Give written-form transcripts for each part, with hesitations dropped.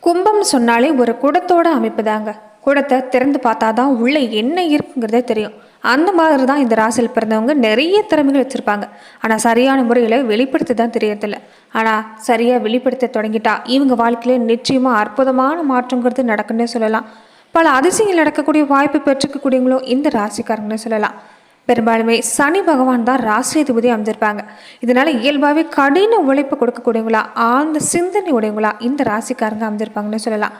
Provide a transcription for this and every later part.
கும்பம்னு சொன்னாலே ஒரு குடத்தோட அமைப்பு தாங்க. குடத்தை திறந்து பார்த்தா தான் உள்ள என்ன இருக்குங்கிறதே தெரியும். அந்த மாதிரி தான் இந்த ராசியில் பிறந்தவங்க நிறைய திறமைகள் வச்சுருப்பாங்க. ஆனால் சரியான முறையில் வெளிப்படுத்த தான் தெரியறதில்ல. ஆனால் சரியாக வெளிப்படுத்த தொடங்கிட்டா இவங்க வாழ்க்கையில் நிச்சயமாக அற்புதமான மாற்றங்கிறது நடக்குன்னே சொல்லலாம். பல அதிசயங்கள் நடக்கக்கூடிய வாய்ப்பு பெற்றுக்கக்கூடியவங்களும் இந்த ராசிக்காரங்கன்னு சொல்லலாம். பெரும்பாலுமே சனி பகவான் தான் ராசியதிபதி அமைஞ்சிருப்பாங்க. இதனால இயல்பாகவே கடின உழைப்பு கொடுக்கக்கூடியவங்களா, ஆழ்ந்த சிந்தனை உடையவங்களா இந்த ராசிக்காரங்க அமைஞ்சிருப்பாங்கன்னு சொல்லலாம்.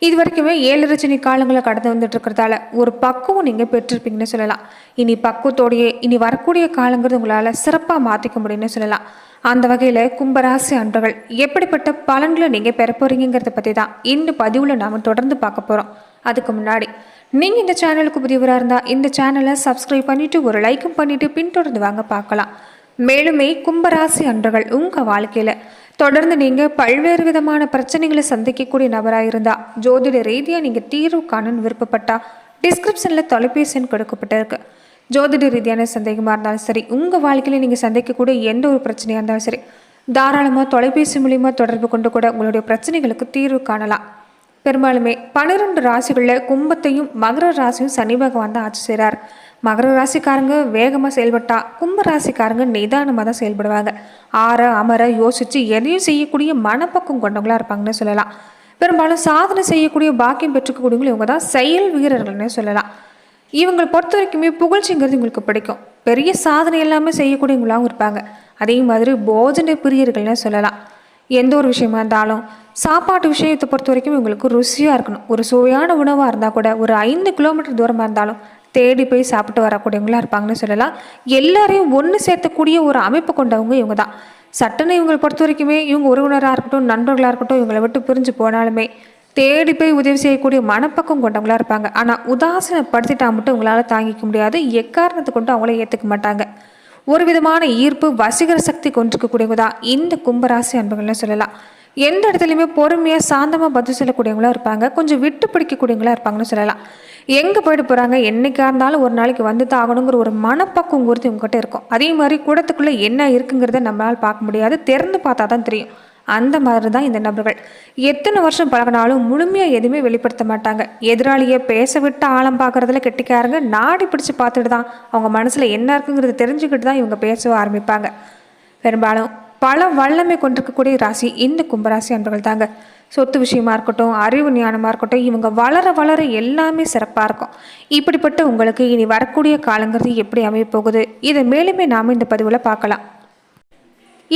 இது வரைக்குமே 7 சனி காலங்களை கடந்து வந்துட்டு இருக்கிறதால ஒரு பக்குவம் நீங்கள் பெற்றிருப்பீங்கன்னு சொல்லலாம். இனி பக்குவத்தோடையே இனி வரக்கூடிய காலங்கிறது உங்களால் சிறப்பாக மாற்றிக்க முடியும்னு சொல்லலாம். அந்த வகையில் கும்பராசி அன்பர்கள் எப்படிப்பட்ட பலன்களை நீங்கள் பெற போறீங்கிறத பற்றி தான் இந்த பதிவில் நாம் தொடர்ந்து பார்க்க போகிறோம். அதுக்கு முன்னாடி நீங்கள் இந்த சேனலுக்கு புதியவராக இருந்தால் இந்த சேனலை சப்ஸ்கிரைப் பண்ணிவிட்டு ஒரு லைக்கும் பண்ணிவிட்டு பின்தொடர்ந்து வாங்க பார்க்கலாம். மேலுமே கும்பராசி அன்பர்கள் உங்கள் வாழ்க்கையில் தொடர்ந்து நீங்கள் பல்வேறு விதமான பிரச்சனைகளை சந்திக்கக்கூடிய நபராக இருந்தால், ஜோதிட ரீதியாக நீங்கள் தீர்வு காணணும்னு விருப்பப்பட்டால் டிஸ்கிரிப்ஷனில் தொலைபேசி எண் கொடுக்கப்பட்டிருக்கு. ஜோதிட ரீதியான சந்தேகமாக இருந்தாலும் சரி, உங்கள் வாழ்க்கையில் நீங்கள் சந்திக்கக்கூடிய எந்த ஒரு பிரச்சனையாக இருந்தாலும் சரி, தாராளமாக தொலைபேசி மூலிமா தொடர்பு கொண்டு கூட உங்களுடைய பிரச்சனைகளுக்கு தீர்வு காணலாம். பெரும்பாலுமே 12 ராசிகளில் கும்பத்தையும் மகர ராசியும் சனி பகவான் தான் ஆட்சி செய்கிறார். மகர ராசிக்காரங்க வேகமாக செயல்பட்டா கும்ப ராசிக்காரங்க நிதானமாக தான் செயல்படுவாங்க. ஆற அமர யோசித்து எதையும் செய்யக்கூடிய மனப்பக்கம் கொண்டவங்களாக இருப்பாங்கன்னு சொல்லலாம். பெரும்பாலும் சாதனை செய்யக்கூடிய பாக்கியம் பெற்றுக்கக்கூடியவங்க இவங்க தான் செயல் வீரர்கள்னு சொல்லலாம். இவங்களை பொறுத்த வரைக்குமே புகழ்ச்சிங்கிறது இவங்களுக்கு பிடிக்கும். பெரிய சாதனை எல்லாமே செய்யக்கூடியவங்களாகவும் இருப்பாங்க. அதே மாதிரி போஜன பிரியர்கள்னு சொல்லலாம். எந்த ஒரு விஷயமா இருந்தாலும் சாப்பாட்டு விஷயத்தை பொறுத்த வரைக்கும் இவங்களுக்கு ருசியாக இருக்கணும். ஒரு சுவையான உணவாக இருந்தால் கூட ஒரு 5 கிலோமீட்டர் தூரமாக இருந்தாலும் தேடி போய் சாப்பிட்டு வரக்கூடியவங்களாக இருப்பாங்கன்னு சொல்லலாம். எல்லாரையும் ஒன்று சேர்த்தக்கூடிய ஒரு அமைப்பு கொண்டவங்க இவங்க தான். சட்டுன்னு இவங்களை பொறுத்த வரைக்குமே இவங்க உறவினராக இருக்கட்டும், நண்பர்களாக இருக்கட்டும், இவங்களை விட்டு பிரிஞ்சு போனாலுமே தேடி போய் உதவி செய்யக்கூடிய மனப்பக்கம் கொண்டவங்களாக இருப்பாங்க. ஆனால் உதாசீனப்படுத்திட்டா மட்டும் உங்களால் தாங்கிக்க முடியாது. எக்காரணத்தை கொண்டு அவங்கள ஏற்றுக்க மாட்டாங்க. ஒரு விதமான ஈர்ப்பு வசீகர சக்தி கொண்டிருக்கக்கூடியவங்க தான் இந்த கும்பராசி அன்பர்கள்னு சொல்லலாம். எந்த இடத்துலையுமே பொறுமையாக சாந்தமாக பதில் சொல்லக்கூடியவங்களாக இருப்பாங்க. கொஞ்சம் விட்டு பிடிக்கக்கூடியவங்களாக இருப்பாங்கன்னு சொல்லலாம். எங்கே போயிட்டு போகிறாங்க, என்றைக்காக இருந்தாலும் ஒரு நாளைக்கு வந்து தான் ஆகணுங்கிற ஒரு மனப்பக்குவம் குறித்து உங்ககிட்ட இருக்கும். அதே மாதிரி கூடத்துக்குள்ளே என்ன இருக்குங்கிறத நம்மளால் பார்க்க முடியாது, திறந்து பார்த்தா தான் தெரியும். அந்த மாதிரி தான் இந்த நபர்கள். எத்தனை வருஷம் பழகினாலும் முழுமையாக எதுவுமே வெளிப்படுத்த மாட்டாங்க. எதிராளியை பேச விட்டு ஆழம் பார்க்குறதுல கெட்டிக்காரங்க. நாடி பிடிச்சி பார்த்துட்டு தான் அவங்க மனசில் என்ன இருக்குங்கிறது தெரிஞ்சுக்கிட்டு தான் இவங்க பேச ஆரம்பிப்பாங்க. பெரும்பாலும் பல வல்லமை கொண்டிருக்கக்கூடிய ராசி இந்த கும்பராசி அன்பர்கள் தாங்க. சொத்து விஷயமா இருக்கட்டும், அறிவு ஞானமாக இருக்கட்டும், இவங்க வளர வளர எல்லாமே சிறப்பாக இருக்கும். இப்படிப்பட்ட உங்களுக்கு இனி வரக்கூடிய காலங்கிறது எப்படி அமைய போகுது, இதை மேலுமே நாம் இந்த பதிவில் பார்க்கலாம்.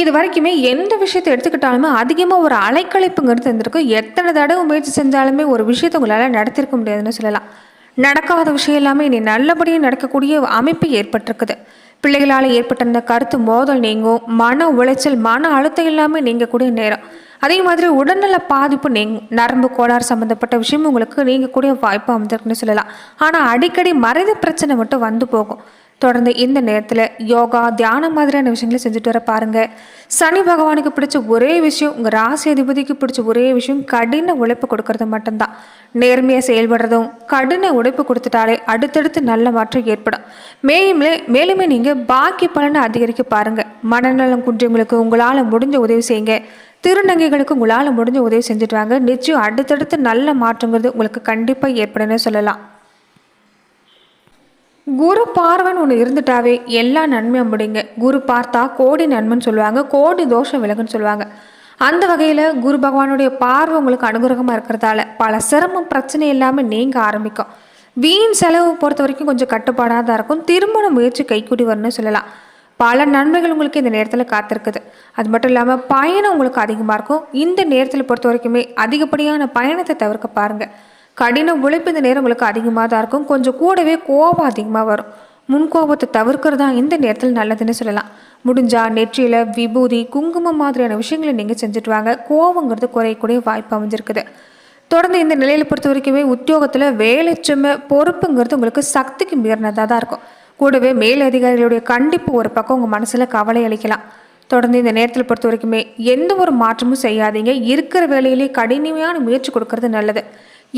இது வரைக்குமே எந்த விஷயத்தை எடுத்துக்கிட்டாலுமே அதிகமாக ஒரு அலைக்கழிப்புங்கிறது இருந்திருக்கு. எத்தனை தடவை முயற்சி செஞ்சாலுமே ஒரு விஷயத்தை உங்களால் நடத்திருக்க முடியாதுன்னு சொல்லலாம். நடக்காத விஷயம் எல்லாமே இனி நல்லபடியாக நடக்கக்கூடிய அமைப்பு ஏற்பட்டிருக்குது. பிள்ளைகளால் ஏற்பட்டிருந்த கருத்து மோதல் நீங்கும். மன உளைச்சல், மன அழுத்தம் எல்லாமே நீங்கக்கூடிய நேரம். அதே மாதிரி உடல்நல பாதிப்பு நீங்கும். நரம்பு கோளாறு சம்மந்தப்பட்ட விஷயம் உங்களுக்கு நீங்கக்கூடிய வாய்ப்பு அமைஞ்சிருக்குன்னு சொல்லலாம். ஆனால் அடிக்கடி மறைத பிரச்சனை மட்டும் வந்து போகும். தொடர்ந்து இந்த நேரத்தில் யோகா, தியானம் மாதிரியான விஷயங்களை செஞ்சுட்டு வர பாருங்கள். சனி பகவானுக்கு பிடிச்ச ஒரே விஷயம், உங்கள் ராசி அதிபதிக்கு பிடிச்ச ஒரே விஷயம் கடின உழைப்பு கொடுக்கறது மட்டும்தான். நேர்மையாக செயல்படுறதும் கடின உழைப்பு கொடுத்துட்டாலே அடுத்தடுத்து நல்ல மாற்றம் ஏற்படும். மேலுமே நீங்கள் பாக்கி பலனை அதிகரிக்க பாருங்கள். மனநலம் குன்றியவங்களுக்கு உங்களால் முடிஞ்ச உதவி செய்யுங்க. திருநங்கைகளுக்கு உங்களால் முடிஞ்ச உதவி செஞ்சுட்டு வாங்க. நிச்சயம் அடுத்தடுத்து நல்ல மாற்றங்கிறது உங்களுக்கு கண்டிப்பாக ஏற்படுன்னு சொல்லலாம். குரு பார்வைன்னு ஒன்று இருந்துட்டாவே எல்லா நன்மையும் முடிங்க. குரு பார்த்தா கோடி நன்மைன்னு சொல்லுவாங்க, கோடி தோஷம் விலகுன்னு சொல்லுவாங்க. அந்த வகையில் குரு பகவானுடைய பார்வை உங்களுக்கு அனுகிரகமாக இருக்கிறதால பல சிரமம் பிரச்சனை எல்லாமே நீங்க ஆரம்பிக்கும். வீண் செலவு பொறுத்த வரைக்கும் கொஞ்சம் கட்டுப்பாடாக தான் இருக்கும். திருமண முயற்சி கைக்கூடி வரணும்னு சொல்லலாம். பல நன்மைகள் உங்களுக்கு இந்த நேரத்தில் காத்திருக்குது. அது மட்டும் இல்லாமல் பயணம் உங்களுக்கு அதிகமாக இருக்கும். இந்த நேரத்தில் பொறுத்த வரைக்குமே அதிகப்படியான பயணத்தை தவிர்க்க பாருங்கள். கடின உழைப்பு இந்த நேரம் உங்களுக்கு அதிகமாக தான் இருக்கும். கொஞ்சம் கூடவே கோபம் அதிகமாக வரும். முன்கோபத்தை தவிர்க்கிறதா இந்த நேரத்தில் நல்லதுன்னு சொல்லலாம். முடிஞ்சால் நெற்றியில் விபூதி, குங்குமம் மாதிரியான விஷயங்களை நீங்கள் செஞ்சுட்டு வாங்க. கோபங்கிறது குறையக்கூடிய வாய்ப்பு அமைஞ்சிருக்குது. தொடர்ந்து இந்த நிலையில் பொறுத்த வரைக்குமே உத்தியோகத்தில் வேலை சுமை, பொறுப்புங்கிறது உங்களுக்கு சக்திக்கு மீறினதாக தான் இருக்கும். கூடவே மேலதிகாரிகளுடைய கண்டிப்பு ஒரு பக்கம் உங்கள் மனசில் கவலை அளிக்கலாம். தொடர்ந்து இந்த நேரத்தில் பொறுத்த வரைக்குமே எந்த ஒரு மாற்றமும் செய்யாதீங்க. இருக்கிற வேலையிலே கடினமான முயற்சி கொடுக்கறது நல்லது.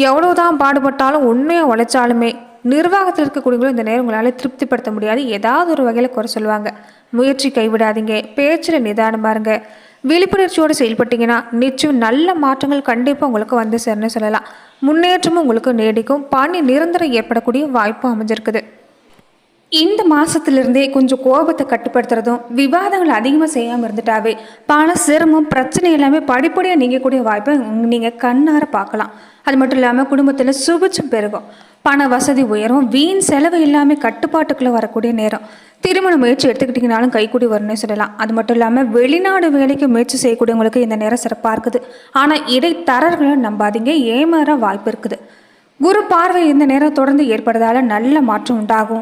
எவ்வளோதான் பாடுபட்டாலும் உண்மையாக உழைச்சாலுமே நிர்வாகத்தில் இருக்கக்கூடியவங்களும் இந்த நேரம் உங்களால் திருப்திப்படுத்த முடியாது. ஏதாவது ஒரு வகையில் குறை சொல்லுவாங்க. முயற்சி கைவிடாதீங்க. பேச்சில் நிதானமாக இருங்க. விழிப்புணர்ச்சியோடு செயல்பட்டீங்கன்னா நிச்சயம் நல்ல மாற்றங்கள் கண்டிப்பாக உங்களுக்கு வந்து சேரணும்னு சொல்லலாம். முன்னேற்றமும் உங்களுக்கு நீடிக்கும். பணி நிரந்தரம் ஏற்படக்கூடிய வாய்ப்பும் அமைஞ்சிருக்குது. இந்த மாசத்திலிருந்தே கொஞ்சம் கோபத்தை கட்டுப்படுத்துறதும் விவாதங்கள் அதிகமாக செய்யாமல் இருந்துட்டாவே பல சிரமம் பிரச்சனை எல்லாமே படிப்படியாக நீங்கக்கூடிய வாய்ப்பை நீங்கள் கண்ணார பார்க்கலாம். அது மட்டும் இல்லாமல் குடும்பத்தில் சுபிட்சம் பெருகும், பண வசதி உயரும், வீண் செலவு எல்லாமே கட்டுப்பாட்டுக்குள்ளே வரக்கூடிய நேரம். திருமண முயற்சி எடுத்துக்கிட்டிங்கனாலும் கைக்கூடி வரும்னு சொல்லலாம். அது மட்டும் இல்லாமல் வெளிநாடு வேலைக்கு முயற்சி செய்யக்கூடியவங்களுக்கு இந்த நேரம் சிறப்பாக இருக்குது. ஆனால் இடைத்தரர்களை நம்பாதீங்க, ஏமாற வாய்ப்பு இருக்குது. குரு பார்வை இந்த நேரம் தொடர்ந்து ஏற்படுறதால நல்ல மாற்றம் உண்டாகும்.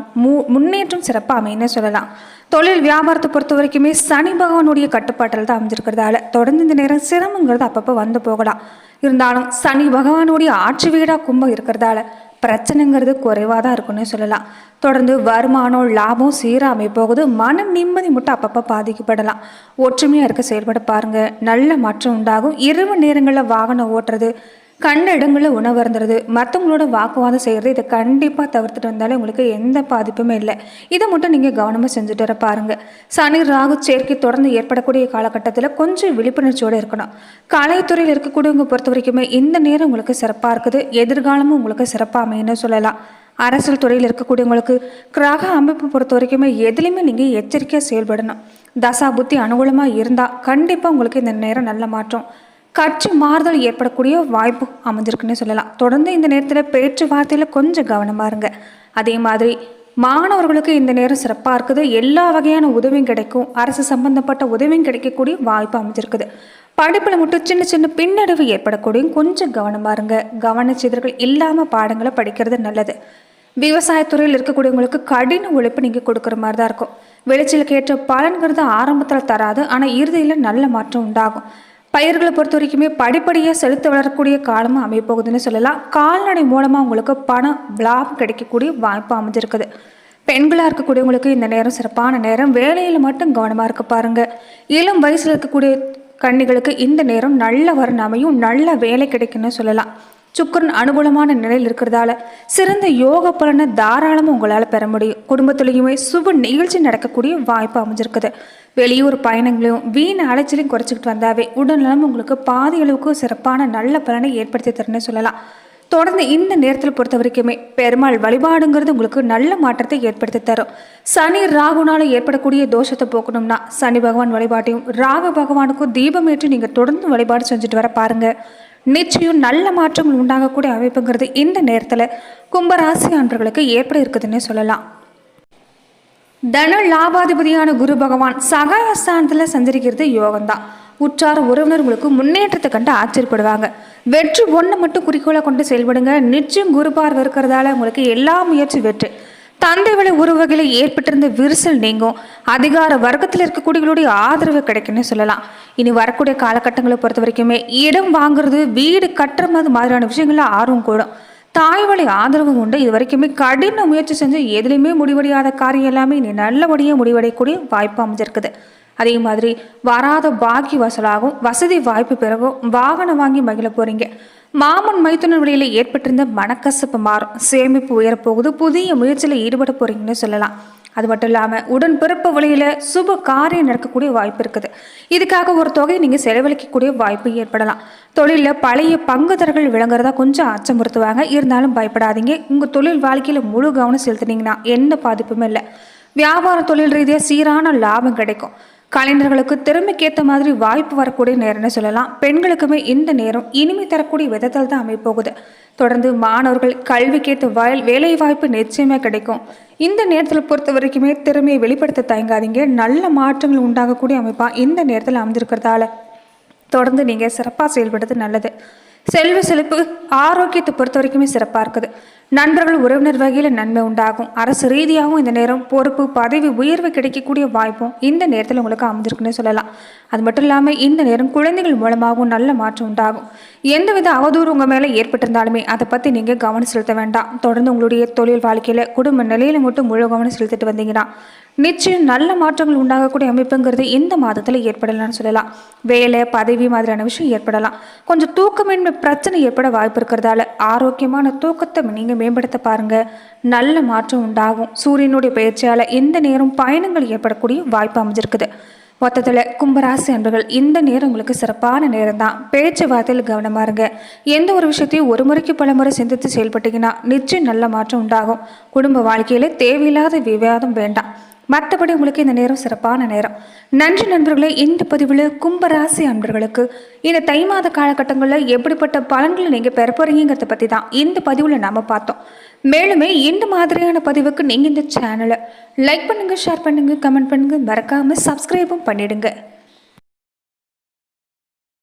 முன்னேற்றம் சிறப்பாக அமைன்னு சொல்லலாம். தொழில் வியாபாரத்தை பொறுத்த வரைக்குமே சனி பகவானுடைய கட்டுப்பாட்டில் தான் அமைஞ்சிருக்கிறதால தொடர்ந்து இந்த நேரம் சிரமங்கிறது அப்பப்போ வந்து போகலாம். இருந்தாலும் சனி பகவானுடைய ஆட்சி வீடாக கும்பம் இருக்கிறதால பிரச்சனைங்கிறது குறைவாக தான் இருக்குன்னு சொல்லலாம். தொடர்ந்து வருமானம் லாபம் சீராக அமைப்போகுது. மன நிம்மதி மட்டும் அப்பப்போ பாதிக்கப்படலாம். ஒற்றுமையாக இருக்க செயல்பட பாருங்கள், நல்ல மாற்றம் உண்டாகும். இரவு நேரங்களில் வாகனம் ஓட்டுறது, கண்ட இடங்களில் உணவு இருந்துறது, மற்றவங்களோட வாக்குவாதம் செய்கிறது, இதை கண்டிப்பாக தவிர்த்துட்டு வந்தாலே உங்களுக்கு எந்த பாதிப்புமே இல்லை. இதை மட்டும் நீங்கள் கவனமாக செஞ்சுட்டு வர பாருங்கள். சனி ராகு சேர்க்கை தொடர்ந்து ஏற்படக்கூடிய காலகட்டத்தில் கொஞ்சம் விழிப்புணர்ச்சியோடு இருக்கணும். கலைத்துறையில் இருக்கக்கூடியவங்க பொறுத்த வரைக்குமே இந்த நேரம் உங்களுக்கு சிறப்பாக இருக்குது. எதிர்காலமும் உங்களுக்கு சிறப்பாக அமைன்னு சொல்லலாம். அரசியல் துறையில் இருக்கக்கூடியவங்களுக்கு கிரக அமைப்பு பொறுத்த வரைக்குமே எதுலேயுமே நீங்கள் எச்சரிக்கையாக செயல்படணும். தசா புத்தி அனுகூலமாக இருந்தால் கண்டிப்பாக உங்களுக்கு இந்த நேரம் நல்ல மாற்றம், கட்சி மாறுதல் ஏற்படக்கூடிய வாய்ப்பு அமைஞ்சிருக்குன்னு சொல்லலாம். தொடர்ந்து இந்த நேரத்தில் பேச்சுவார்த்தையில் கொஞ்சம் கவனமாக இருங்க. அதே மாதிரி மாணவர்களுக்கு இந்த நேரம் சிறப்பாக இருக்குது. எல்லா வகையான உதவியும் கிடைக்கும். அரசு சம்பந்தப்பட்ட உதவியும் கிடைக்கக்கூடிய வாய்ப்பு அமைஞ்சிருக்குது. படிப்பில் மட்டும் சின்ன சின்ன பின்னடைவு ஏற்படக்கூடிய கொஞ்சம் கவனமாக இருங்க. கவனச்சிதறல் இல்லாமல் பாடங்களை படிக்கிறது நல்லது. விவசாயத்துறையில் இருக்கக்கூடியவங்களுக்கு கடின உழைப்பு நீங்கள் கொடுக்குற மாதிரி தான் இருக்கும். விளைச்சலுக்கு ஏற்ற பலன்கிறது ஆரம்பத்தில் தராது, ஆனால் இறுதியில் நல்ல மாற்றம் உண்டாகும். பயிர்களை பொறுத்த வரைக்குமே படிப்படியாக செலுத்த வளரக்கூடிய காலமாக அமையப்போகுதுன்னு சொல்லலாம். கால்நடை மூலமாக உங்களுக்கு பணம் லாபம் கிடைக்கக்கூடிய வாய்ப்பு அமைஞ்சிருக்குது. பெண்களாக இருக்கக்கூடியவங்களுக்கு இந்த நேரம் சிறப்பான நேரம். வேலையில் மட்டும் கவனமாக இருக்க பாருங்கள். இளம் வயசில் இருக்கக்கூடிய கன்னிகளுக்கு இந்த நேரம் நல்ல வரன் அமையும், நல்ல வேலை கிடைக்குன்னு சொல்லலாம். சுக்கிரன் அனுகூலமான நிலையில் இருக்கிறதால சிறந்த யோக பலனை தாராளமாக உங்களால் பெற முடியும். குடும்பத்திலையுமே சுப நிகழ்ச்சி நடக்கக்கூடிய வாய்ப்பு அமைஞ்சிருக்குது. வெளியூர் பயணங்களையும் வீண் அலைச்சலையும் குறைச்சிக்கிட்டு வந்தாவே உடல்நலம் உங்களுக்கு பாதி அளவுக்கு சிறப்பான நல்ல பலனை ஏற்படுத்தி தரணும்னு சொல்லலாம். தொடர்ந்து இந்த நேரத்தில் பொறுத்த வரைக்குமே பெருமாள் வழிபாடுங்கிறது உங்களுக்கு நல்ல மாற்றத்தை ஏற்படுத்தி தரும். சனி ராகுனால ஏற்படக்கூடிய தோஷத்தை போக்கணும்னா சனி பகவான் வழிபாட்டையும் ராகு பகவானுக்கும் தீபமேற்றி நீங்கள் தொடர்ந்து வழிபாடு செஞ்சுட்டு வர பாருங்க. நிச்சயம் நல்ல மாற்றங்கள் உண்டாகக்கூடிய அமைப்புங்கிறது இந்த நேரத்தில் கும்பராசி அன்பர்களுக்கு ஏற்பட இருக்குதுன்னு சொல்லலாம். தன லாபாதிபதியான குரு பகவான் சகாயஸ்தானத்தில் சஞ்சரிக்கிறது யோகம்தான். உற்றார உறவினர்களுக்கு முன்னேற்றத்தை கண்டு ஆச்சரியப்படுவாங்க. வெற்றி ஒன்றை மட்டும் குறிக்கோளாக கொண்டு செயல்படுங்க. நிச்சயம் குரு பார்வை இருக்கிறதால உங்களுக்கு எல்லா முயற்சி வெற்றி. தந்தை வழி உறவுகளில் ஏற்பட்டிருந்த விரிசல் நீங்கும். அதிகார வர்க்கத்தில் இருக்கக்கூடியவங்களுடைய ஆதரவு கிடைக்குன்னு சொல்லலாம். இனி வரக்கூடிய காலகட்டங்களை பொறுத்த வரைக்குமே இடம் வாங்குறது, வீடு கட்டுற மாதிரியான விஷயங்கள்ல ஆர்வம் கூடும். தாய் வழி ஆதரவும் உண்டு. இது வரைக்குமே கடின முயற்சி செஞ்சு எதுலையுமே முடிவடையாத காரியம் எல்லாமே இனி நல்லபடியாக முடிவடையக்கூடிய வாய்ப்பு அமைஞ்சிருக்குது. அதே மாதிரி வராத பாக்கி வசூலாகும், வசதி வாய்ப்பு பிறகும், வாகனம் வாங்கி மகிழ போறீங்க. மாமன் மைத்துனர் வழியில் ஏற்பட்டிருந்த மனக்கசப்பு மாறும், சேமிப்பு உயரப்போகுது, புதிய முயற்சியில் ஈடுபட போறீங்கன்னு சொல்லலாம். அது மட்டும் இல்லாமல் உடன்பிறப்பு வழியில் சுப காரியம் நடக்கக்கூடிய வாய்ப்பு இருக்குது. இதுக்காக ஒரு தொகையை நீங்கள் செலவழிக்கக்கூடிய வாய்ப்பு ஏற்படலாம். தொழிலில் பழைய பங்குதாரர்கள் விளங்குறதா கொஞ்சம் அச்சமுறுத்துவாங்க. இருந்தாலும் பயப்படாதீங்க. உங்கள் தொழில் வாழ்க்கையில் முழு கவனம் செலுத்தினீங்கன்னா எந்த பாதிப்புமே இல்லை. வியாபார தொழில் ரீதியாக சீரான லாபம் கிடைக்கும். கலைஞர்களுக்கு திறமைக்கேற்ற மாதிரி வாய்ப்பு வரக்கூடிய நேரம்னு சொல்லலாம். பெண்களுக்குமே இந்த நேரம் இனிமை தரக்கூடிய விதத்தில் தான் அமைப்போகுது. தொடர்ந்து மாணவர்கள் கல்விக்கேற்ற வேலை வாய்ப்பு நிச்சயமே கிடைக்கும். இந்த நேரத்தில் பொறுத்த வரைக்குமே திறமையை வெளிப்படுத்த தயங்காதீங்க. நல்ல மாற்றங்கள் உண்டாகக்கூடிய அமைப்பாக இந்த நேரத்தில் அமைஞ்சிருக்கிறதால தொடர்ந்து நீங்கள் சிறப்பாக செயல்படுறது நல்லது. செல்வ செழிப்பு ஆரோக்கியத்தை பொறுத்த வரைக்குமே சிறப்பாக இருக்குது. நண்பர்கள் உறவினர் வகையில் நன்மை உண்டாகும். அரசு ரீதியாகவும் இந்த நேரம் பொறுப்பு பதவி உயர்வு கிடைக்கக்கூடிய வாய்ப்பும் இந்த நேரத்தில் உங்களுக்கு அமைஞ்சிருக்குன்னு சொல்லலாம். அது மட்டும் இல்லாமல் இந்த நேரம் குழந்தைகள் மூலமாகவும் நல்ல மாற்றம் உண்டாகும். எந்தவித அவதூறு உங்கள் மேலே ஏற்பட்டிருந்தாலுமே அதை பற்றி நீங்கள் கவனம் செலுத்த வேண்டாம். தொடர்ந்து உங்களுடைய தொழில் வாழ்க்கையில் குடும்ப நிலையில் மட்டும் முழு கவனம் செலுத்திட்டு வந்தீங்கன்னா நிச்சயம் நல்ல மாற்றங்கள் உண்டாகக்கூடிய அமைப்புங்கிறது இந்த மாதத்தில் ஏற்படலாம்னு சொல்லலாம். வேலை பதவி மாதிரியான விஷயம் ஏற்படலாம். கொஞ்சம் தூக்கமின்மை பிரச்சனை ஏற்பட வாய்ப்பு இருக்கிறதால ஆரோக்கியமான தூக்கத்தை நீங்கள் மேம்படுத்த பாருங்க. நல்ல மாற்றம் உண்டாகும். சூரியனுடைய பயிற்சியால் இந்த நேரம் பயணங்கள் ஏற்படக்கூடிய வாய்ப்பு அமைஞ்சிருக்குது. மொத்தத்தில் கும்பராசி அன்பர்கள் இந்த நேரம் உங்களுக்கு சிறப்பான நேரம் தான். பேச்சுவார்த்தையில் கவனமாக இருங்க. எந்த ஒரு விஷயத்தையும் ஒரு முறைக்கு பல முறை சிந்தித்து செயல்பட்டீங்கன்னா நிச்சயம் நல்ல மாற்றம் உண்டாகும். குடும்ப வாழ்க்கையில் தேவையில்லாத விவாதம் வேண்டாம். மற்றபடி உங்களுக்கு இந்த நேரம் சிறப்பான நேரம். நன்றி நண்பர்களே. இந்த பதிவில் கும்பராசி அன்பர்களுக்கு இந்த தை மாத காலகட்டங்களில் எப்படிப்பட்ட பலன்களை நீங்கள் பெற போறீங்கிறத பற்றி தான் இந்த பதிவில் நாம் பார்த்தோம். மேலுமே இந்த மாதிரியான பதிவுக்கு நீங்கள் இந்த சேனலை லைக் பண்ணுங்கள், ஷேர் பண்ணுங்கள், கமெண்ட் பண்ணுங்கள், மறக்காமல் சப்ஸ்கிரைபும் பண்ணிடுங்க.